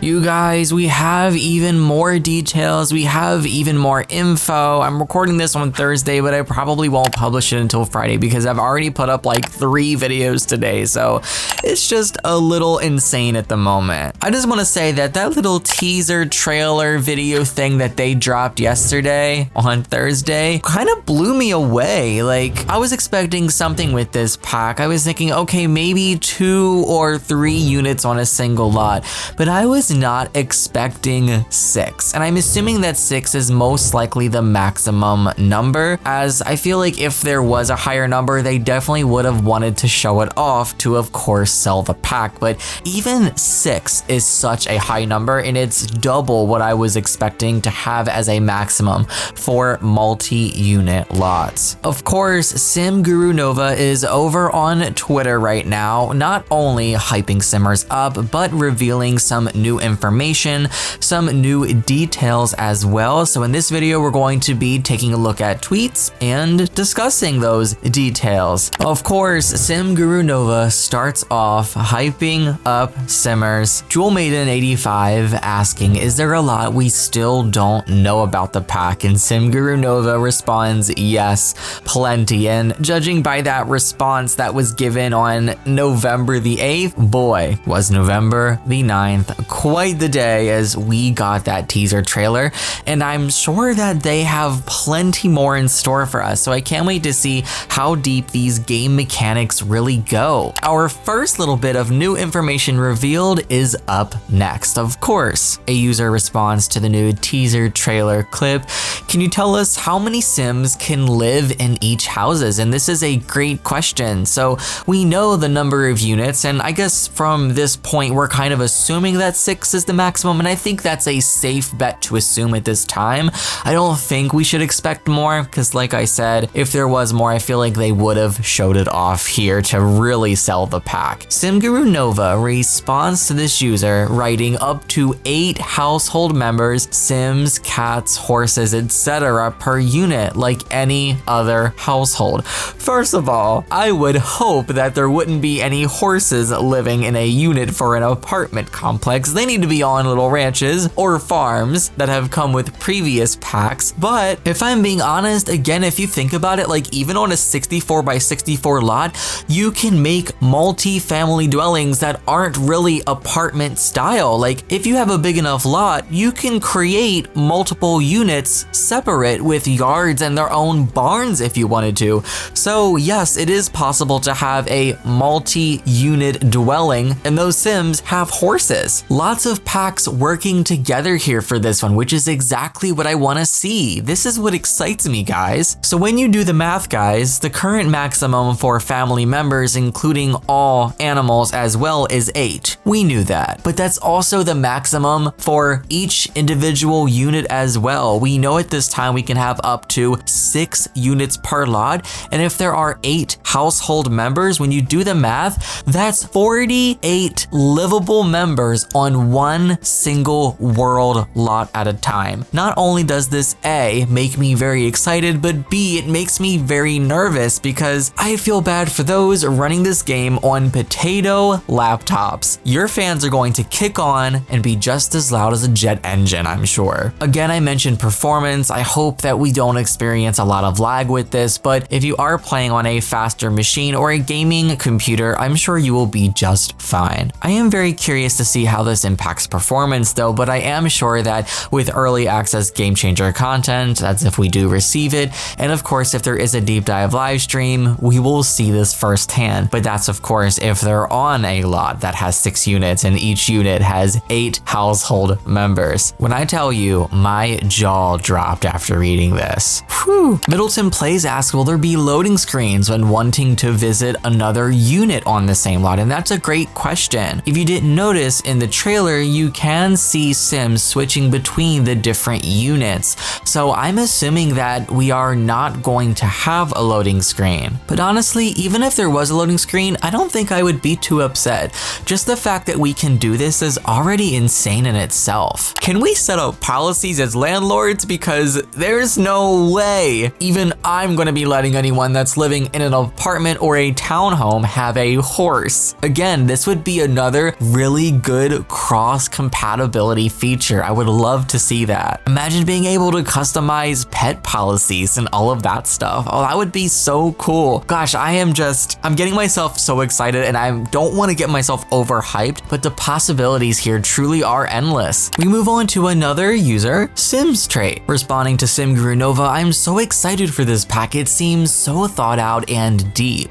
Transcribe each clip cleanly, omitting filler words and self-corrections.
You guys, we have even more details. We have even more info. I'm recording this on Thursday, but I probably won't publish it until Friday because I've already put up like 3 videos today. So it's just a little insane at the moment. I just want to say that little teaser trailer video thing that they dropped yesterday on Thursday kind of blew me away. Like, I was expecting something with this pack. I was thinking, okay, maybe 2 or 3 units on a single lot, but I was not expecting 6. And I'm assuming that 6 is most likely the maximum number, as I feel like if there was a higher number, they definitely would have wanted to show it off to, of course, sell the pack. But even 6 is such a high number, and it's double what I was expecting to have as a maximum for multi-unit lots. Of course, Sim Guru Nova is over on Twitter right now, not only hyping simmers up, but revealing some new information, some new details as well. So in this video, we're going to be taking a look at tweets and discussing those details. Of course, Sim Guru Nova starts off hyping up simmers. Jewel Maiden 85 asking, is there a lot we still don't know about the pack? And Sim Guru Nova responds, yes, plenty. And judging by that response that was given on November the 8th, boy, was November the 9th quite the day as we got that teaser trailer, and I'm sure that they have plenty more in store for us, so I can't wait to see how deep these game mechanics really go. Our first little bit of new information revealed is up next. Of course, a user responds to the new teaser trailer clip. Can you tell us how many Sims can live in each houses? And this is a great question. So we know the number of units, and I guess from this point we're kind of assuming that 6 is the maximum, and I think that's a safe bet to assume at this time. I don't think we should expect more, because like I said, if there was more, I feel like they would have showed it off here to really sell the pack. SimGuru Nova responds to this user, writing up to 8 household members, Sims, cats, horses, etc. per unit, like any other household. First of all, I would hope that there wouldn't be any horses living in a unit for an apartment complex. They need to be on little ranches or farms that have come with previous packs. But if I'm being honest, again, if you think about it, like even on a 64 by 64 lot, you can make multi-family dwellings that aren't really apartment style. Like if you have a big enough lot, you can create multiple units separate with yards and their own barns if you wanted to. So yes, it is possible to have a multi-unit dwelling, and those Sims have horses. Lots of packs working together here for this one, which is exactly what I want to see. This is what excites me, guys. So when you do the math, guys, the current maximum for family members, including all animals as well, is 8. We knew that, but that's also the maximum for each individual unit as well. We know at this time we can have up to 6 units per lot, and if there are 8 household members, when you do the math, that's 48 livable members on one single world lot at a time. Not only does this A, make me very excited, but B, it makes me very nervous because I feel bad for those running this game on potato laptops. Your fans are going to kick on and be just as loud as a jet engine, I'm sure. Again, I mentioned performance. I hope that we don't experience a lot of lag with this, but if you are playing on a faster machine or a gaming computer, I'm sure you will be just fine. I am very curious to see how this impacts performance though, but I am sure that with early access game changer content, that's if we do receive it, and of course if there is a deep dive live stream, we will see this firsthand. But that's of course if they're on a lot that has 6 units and each unit has 8 household members. When I tell you, my jaw dropped after reading this. Whew. Middleton Plays asks, will there be loading screens when wanting to visit another unit on the same lot? And that's a great question. If you didn't notice in the trailer, you can see Sims switching between the different units. So I'm assuming that we are not going to have a loading screen. But honestly, even if there was a loading screen, I don't think I would be too upset. Just the fact that we can do this is already insane in itself. Can we set up policies as landlords? Because there's no way even I'm gonna be letting anyone that's living in an apartment or a townhome have a horse. Again, this would be another really good, cross-compatibility feature. I would love to see that. Imagine being able to customize pet policies and all of that stuff. Oh, that would be so cool. Gosh, I'm getting myself so excited, and I don't want to get myself overhyped, but the possibilities here truly are endless. We move on to another user, Sims Trait. Responding to Sim Guru Nova, I'm so excited for this pack. It seems so thought out and deep.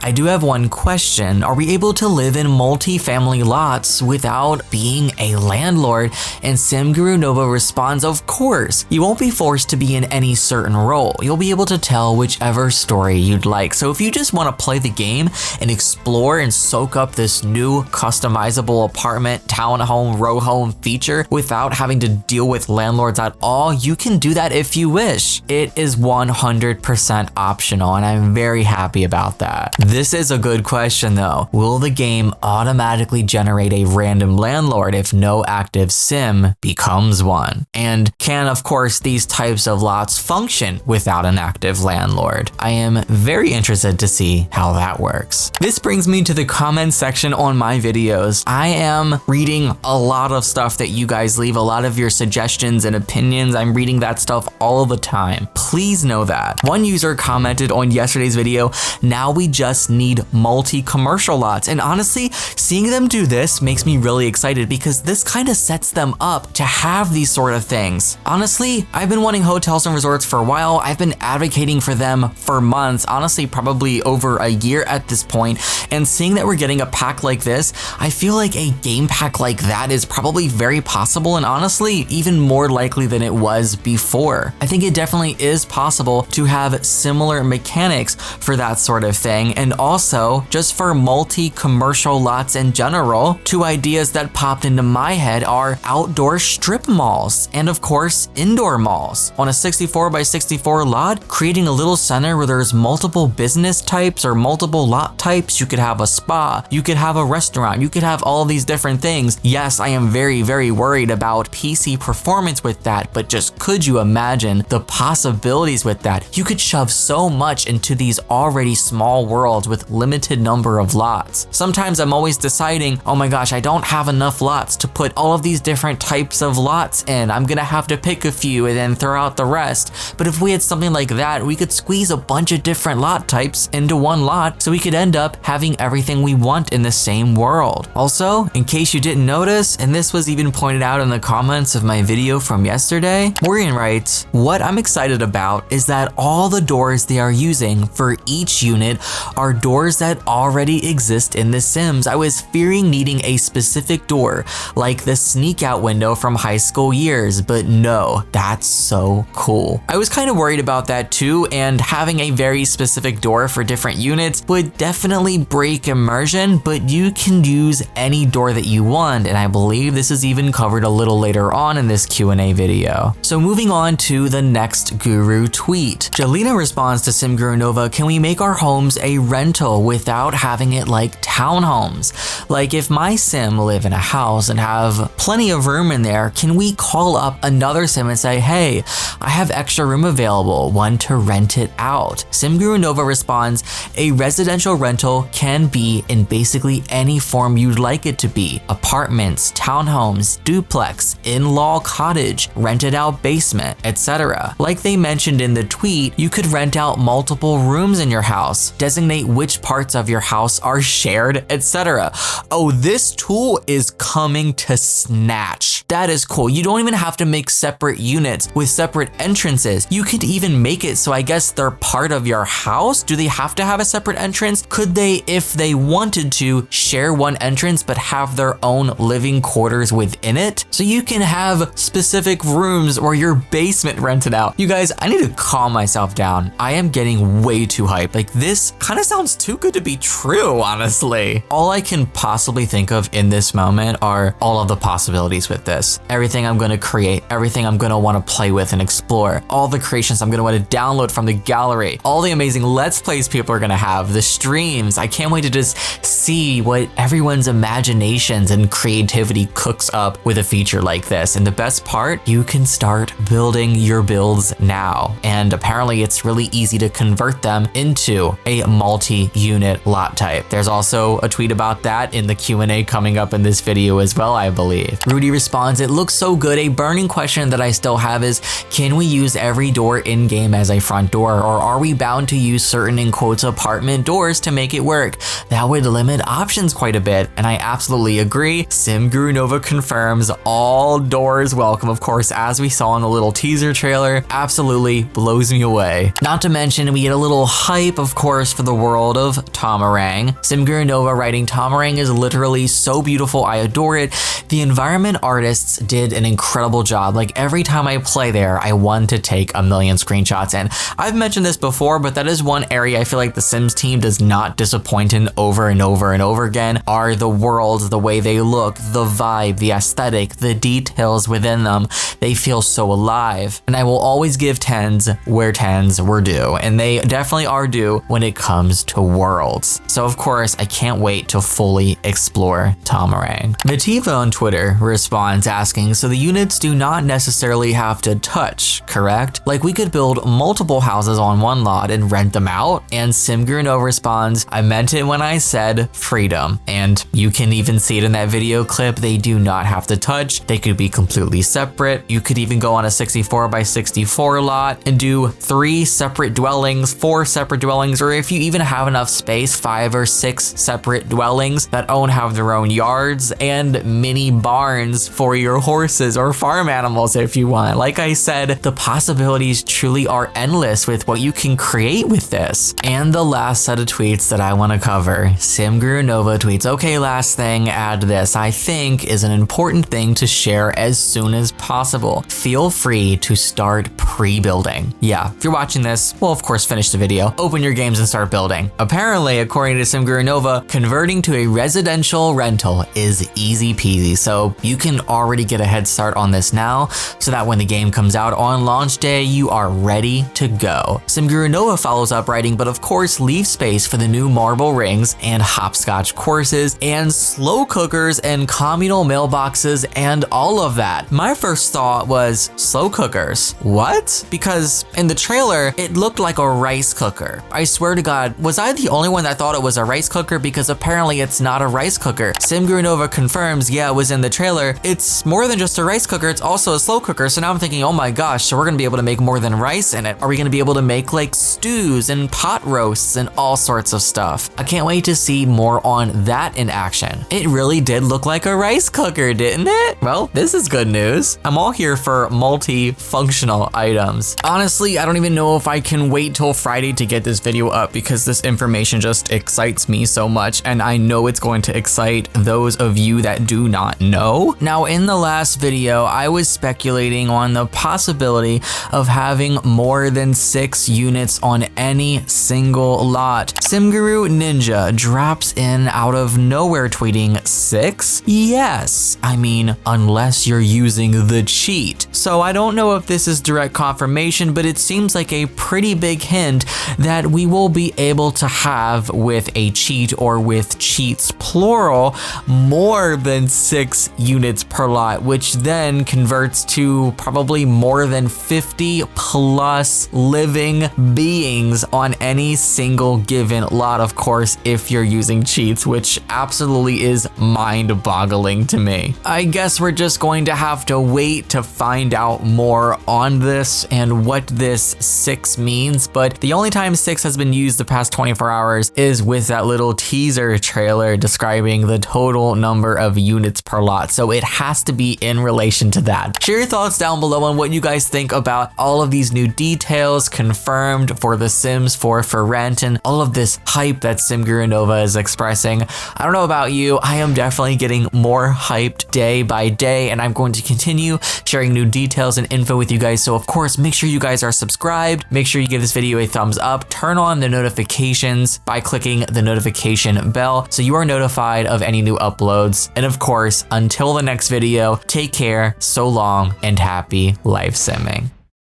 I do have one question. Are we able to live in multi-family lots without being a landlord? And Sim Guru Nova responds, of course. You won't be forced to be in any certain role. You'll be able to tell whichever story you'd like. So if you just want to play the game and explore and soak up this new customizable apartment, townhome, row home feature without having to deal with landlords at all, you can do that if you wish. It is 100% optional, and I'm very happy about that. This is a good question though. Will the game automatically generate a random landlord if no active sim becomes one? And can, of course, these types of lots function without an active landlord? I am very interested to see how that works. This brings me to the comment section on my videos. I am reading a lot of stuff that you guys leave, a lot of your suggestions and opinions. I'm reading that stuff all the time. Please know that. One user commented on yesterday's video, now we just need multi-commercial lots. And honestly, seeing them do this makes me really excited because this kind of sets them up to have these sort of things. Honestly, I've been wanting hotels and resorts for a while. I've been advocating for them for months, honestly, probably over a year at this point. And seeing that we're getting a pack like this, I feel like a game pack like that is probably very possible, and honestly, even more likely than it was before. I think it definitely is possible to have similar mechanics for that sort of thing, and also just for multi-commercial lots in general. Two ideas that popped into my head are outdoor strip malls and of course indoor malls. On a 64 by 64 lot, creating a little center where there's multiple business types or multiple lot types. You could have a spa, you could have a restaurant, you could have all these different things. Yes, I am very, very worried about PC performance with that, but just could you imagine the possibilities with that? You could shove so much into these already small worlds with limited number of lots. Sometimes I'm always deciding, oh my gosh, I don't have enough lots to put all of these different types of lots in. I'm gonna have to pick a few and then throw out the rest. But if we had something like that, we could squeeze a bunch of different lot types into one lot, so we could end up having everything we want in the same world. Also, in case you didn't notice, and this was even pointed out in the comments of my video from yesterday, Morgan writes, what I'm excited about is that all the doors they are using for each unit are doors that already exist in The Sims. I was fearing needing a specific door, like the sneak out window from high school years, but no, that's so cool. I was kind of worried about that too, and having a very specific door for different units would definitely break immersion, but you can use any door that you want, and I believe this is even covered a little later on in this Q&A video. So moving on to the next Guru tweet. Jelena responds to Sim Guru Nova, can we make our homes a rental without having it like townhomes? Like if my sim live in a house and have plenty of room in there, can we call up another sim and say, hey, I have extra room available, want to rent it out? Sim Guru Nova responds, a residential rental can be in basically any form you'd like it to be. Apartments, townhomes, duplex, in-law cottage, rented out basement, etc. Like they mentioned in the tweet, you could rent out multiple rooms in your house, designate which parts of your house are shared, etc. Oh, this tool is coming to Snatch. That is cool. You don't even have to make separate units with separate entrances. You could even make it so I guess they're part of your house. Do they have to have a separate entrance? Could they, if they wanted to, share one entrance but have their own living quarters within it? So you can have specific rooms or your basement rented out. You guys, I need to calm myself down. I am getting way too hyped. Like this kind of sounds too good to be true, honestly. All I can possibly think of in this moment are all of the possibilities with this. this. Everything I'm gonna create, everything I'm gonna wanna play with and explore, all the creations I'm gonna wanna download from the gallery, all the amazing Let's Plays people are gonna have, the streams. I can't wait to just see what everyone's imaginations and creativity cooks up with a feature like this. And the best part, you can start building your builds now. And apparently it's really easy to convert them into a multi-unit lot type. There's also a tweet about that in the Q&A coming up in this video as well, I believe. Rudy responds, "It looks so good. A burning question that I still have is, can we use every door in-game as a front door, or are we bound to use certain, in quotes, apartment doors to make it work? That would limit options quite a bit." And I absolutely agree. SimGuru Nova confirms all doors welcome, of course, as we saw in the little teaser trailer. Absolutely blows me away. Not to mention, we get a little hype, of course, for the world of Tamarang. SimGuru Nova writing, "Tamarang is literally so beautiful. I adore it. The environment artists did an incredible job. Like every time I play there, I want to take a million screenshots." And I've mentioned this before, but that is one area I feel like the Sims team does not disappoint in over and over and over again, are the worlds, the way they look, the vibe, the aesthetic, the details within them. They feel so alive. And I will always give 10s where 10s were due. And they definitely are due when it comes to worlds. So of course, I can't wait to fully explore Tamarang. Mativa on Twitter responds asking, "So the units do not necessarily have to touch, correct? Like we could build multiple houses on one lot and rent them out?" And SimGuru Nova responds, "I meant it when I said freedom." And you can even see it in that video clip. They do not have to touch. They could be completely separate. You could even go on a 64 by 64 lot and do 3 separate dwellings, 4 separate dwellings, or if you even have enough space, 5 or 6 separate dwellings that have their own yards and mini barns for your horses or farm animals if you want. Like I said, the possibilities truly are endless with what you can create with this. And the last set of tweets that I want to cover, SimGuru Nova tweets, "Okay, last thing, add this. I think is an important thing to share as soon as possible. Feel free to start pre-building." Yeah, if you're watching this, well, of course, finish the video, open your games and start building. Apparently, according to SimGuru Nova, converting to a residential rental is easy peasy. So you can already get a head start on this now so that when the game comes out on launch day, you are ready to go. SimGuru Nova follows up writing, "But of course, leave space for the new marble rings and hopscotch courses and slow cookers and communal mailboxes and all of that." My first thought was, slow cookers? What? Because in the trailer, it looked like a rice cooker. I swear to God, was I the only one that thought it was a rice cooker? Because apparently it's not a rice cooker. SimGuru Nova confirms, yeah, it was in the trailer. It's more than just a rice cooker, it's also a slow cooker. So now I'm thinking, oh my gosh, so we're gonna be able to make more than rice in it. Are we gonna be able to make like stews and pot roasts and all sorts of stuff? I can't wait to see more on that in action. It really did look like a rice cooker, didn't it? Well, this is good news. I'm all here for multi-functional items. Honestly, I don't even know if I can wait till Friday to get this video up because this information just excites me so much, and I know it's going to excite those of you that do not know. Now, in the last video, I was speculating on the possibility of having more than 6 units on any single lot. SimGuru Ninja drops in out of nowhere tweeting, 6? Yes. I mean, unless you're using the cheat. So I don't know if this is direct confirmation, but it seems like a pretty big hint that we will be able to have with a cheat, or with cheats plural, more than 6 units per lot, which then converts to probably more than 50 plus living beings on any single given lot, of course, if you're using cheats, which absolutely is mind-boggling to me. I guess we're just going to have to wait to find out more on this and what this 6 means, but the only time 6 has been used the past 24 hours is with that little teaser trailer describing the total number of units per lot, so it has to be in relation to that. Share your thoughts down below on what you guys think about all of these new details confirmed for The Sims 4 for rent and all of this hype that SimGuru Nova is expressing. I don't know about you, I am definitely getting more hyped day by day, and I'm going to continue sharing new details and info with you guys. So of course, make sure you guys are subscribed. Make sure you give this video a thumbs up. Turn on the notifications by clicking the notification bell so you are notified of any new uploads. And of course, until the next video, video. Take care, so long, and happy life simming.